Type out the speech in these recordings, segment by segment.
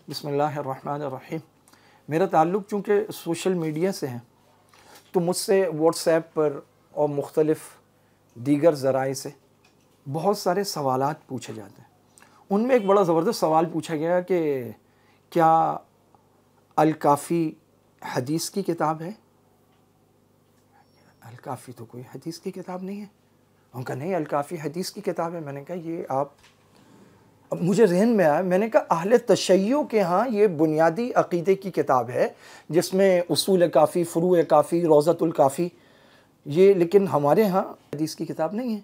बिस्मिल्लाहिर्रहमानिर्रहीम। मेरा ताल्लुक़ चूँकि सोशल मीडिया से है तो मुझसे व्हाट्सएप पर और मुख्तलिफ़ दीगर ज़राए से बहुत सारे सवालात पूछे जाते हैं। उनमें एक बड़ा ज़बरदस्त सवाल पूछा गया कि क्या अल-काफ़ी हदीस की किताब है? अल-काफ़ी तो कोई हदीस की किताब नहीं है। उनका नहीं, अल-काफ़ी हदीस की किताब है। मैंने कहा ये आप, अब मुझे ज़हन में आया, मैंने कहा अहले तशय्यो के यहाँ ये बुनियादी अक़ीदे की किताब है जिसमें उसूल काफ़ी, फ़ुरू काफ़ी, रोज़तुल काफ़ी, ये, लेकिन हमारे यहाँ हदीस की किताब नहीं है।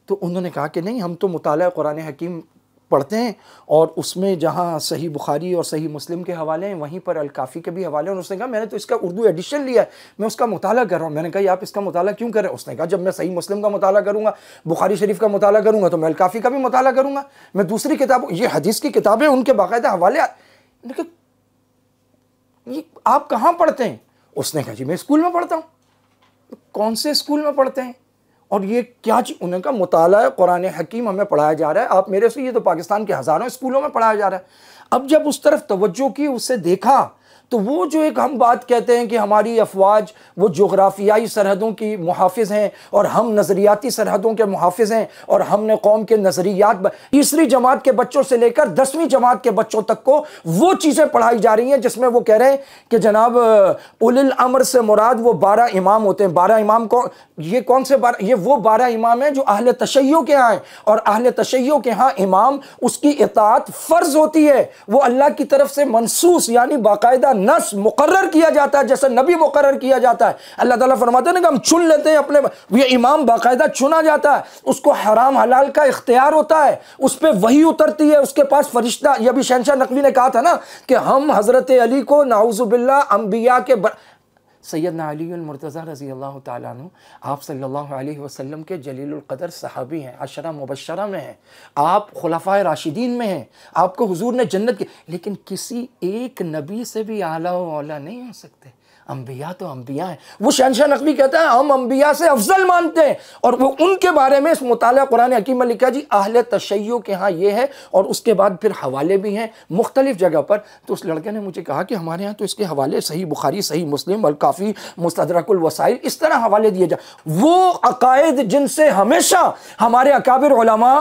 तो उन्होंने कहा कि नहीं, हम तो मुताला कुरान हकीम पढ़ते हैं और उसमें जहाँ सही बुखारी और सही मुस्लिम के हवाले हैं वहीं पर अल-काफ़ी के भी हवाले हैं। और उसने कहा मैंने तो इसका उर्दू एडिशन लिया है, मैं उसका मुताला कर रहा हूँ। मैंने कहा आप इसका मुताला क्यों कर रहे हैं? उसने कहा जब मैं सही मुस्लिम का मुताला करूँगा, बुखारी शरीफ का मुताला करूँगा तो मैं अल-काफ़ी का भी मुताला करूँगा। मैं दूसरी किताब, ये हदीस की किताबें उनके बाकायदा हवाले। ये आप कहाँ पढ़ते हैं? उसने कहा जी मैं स्कूल में पढ़ता हूँ। कौन से स्कूल में पढ़ते हैं और ये क्या चीज़? उन्होंने कहा मुताला कुरान हकीम हमें पढ़ाया जा रहा है। आप मेरे से, ये तो पाकिस्तान के हज़ारों स्कूलों में पढ़ाया जा रहा है। अब जब उस तरफ तवज्जो की, उससे देखा, तो वो जो एक हम बात कहते हैं कि हमारी अफवाज वो जोग्राफियाई सरहदों की मुहाफ़िज़ हैं और हम नज़रियाती सरहदों के मुहाफ़िज़ हैं और हमने कौम के नज़रियात, तीसरी जमात के बच्चों से लेकर 10वीं जमात के बच्चों तक को वो चीज़ें पढ़ाई जा रही हैं जिसमें वो कह रहे हैं कि जनाब उलिल अम्र से मुराद वो 12 इमाम होते हैं। 12 इमाम को, ये कौन से 12? ये वो 12 इमाम हैं जो अहले तशय्यो के यहाँ हैं। और अहले तशय्यो के यहाँ इमाम, उसकी इताअत फ़र्ज़ होती है, वो अल्लाह की तरफ से मनसूस यानी बाकायदा नस मुकर्रर किया जाता है, जैसे नबी मुकर्रर किया जाता है। अल्लाह ताला फरमाते हैं ना कि हम चुन लेते हैं अपने, ये इमाम बाकायदा चुना जाता है, उसको हराम हलाल का इख्तियार होता है, उस पर वही उतरती है, उसके पास फरिश्ता। ये भी शहंशाह नकवी ने कहा था ना कि हम हज़रत अली को नाउज़ुबिल्लाह अंबिया के सैयदना अली मुर्तज़ा रज़ी अल्लाह ताला अन्हु, आप सल्लल्लाहु अलैहि वसल्लम के जलीलुल क़दर सहाबी हैं, अशरा मुबश्शरा में हैं, आप खुलफ़ाए राशिदीन में हैं, आपको हुजूर ने जन्नत की, लेकिन किसी एक नबी से भी आला व औला नहीं हो सकते। अंबिया तो अंबिया हैं। वो शहंशाह नकवी कहता है हम अंबिया से अफजल मानते हैं। और वो उनके बारे में इस मुताला कुरान हकीम में लिखा जी अहले तशय्यो के यहाँ ये है। और उसके बाद फिर हवाले भी हैं मुख्तलिफ जगह पर। तो उस लड़के ने मुझे कहा कि हमारे यहाँ तो इसके हवाले सही बुखारी, सही मुस्लिम, अल-काफ़ी, मुस्तदरकुल वसाइल, इस तरह हवाले दिए जाए। वो अकायद जिनसे हमेशा हमारे अकाबिर उलमा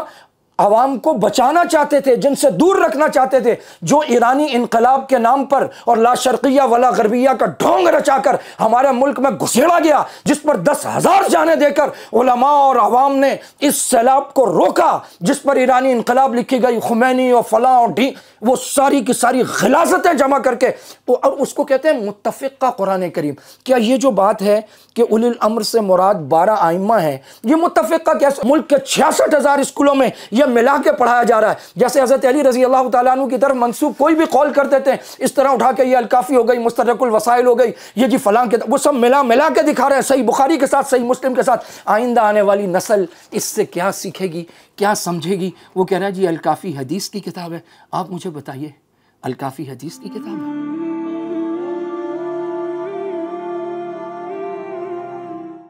आवाम को बचाना चाहते थे, जिनसे दूर रखना चाहते थे, जो ईरानी इनकलाब के नाम पर और ला शर्किया वला गरबिया का ढोंग रचाकर हमारे मुल्क में घुसेड़ा गया, जिस पर 10,000 जानें देकर उलमा और आवाम ने इस सैलाब को रोका, जिस पर ईरानी इनकलाब लिखी गई, खुमैनी और फला और ढी, वो सारी की सारी ग़िलाज़तें जमा करके, और उसको कहते हैं मुत्तफ़िक़ा कुरान करीम। क्या ये जो बात है कि उलिल अम्र से मुराद 12 आइम्मा है, ये मुत्तफ़िक़ा कैसे? मुल्क के 66,000 स्कूलों में यह मिला के पढ़ाया जा रहा है। जैसे हज़रत अली रज़ी अल्लाह ताला अन्हु की तरफ मंसूब कोई भी कौल कर देते हैं, इस तरह उठा के ये अल-काफ़ी हो गई, मुस्तदरकुल वसाइल हो गई, ये जी फलां के, वो सब मिला के दिखा रहे हैं, सही बुखारी के साथ, सही मुस्लिम के साथ। आइंदा आने वाली नस्ल इससे क्या सीखेगी, क्या समझेगी? वो कह रहा है जी अल-काफ़ी हदीस की किताब है। आप मुझे बताइए, अल-काफ़ी हदीस की किताब है?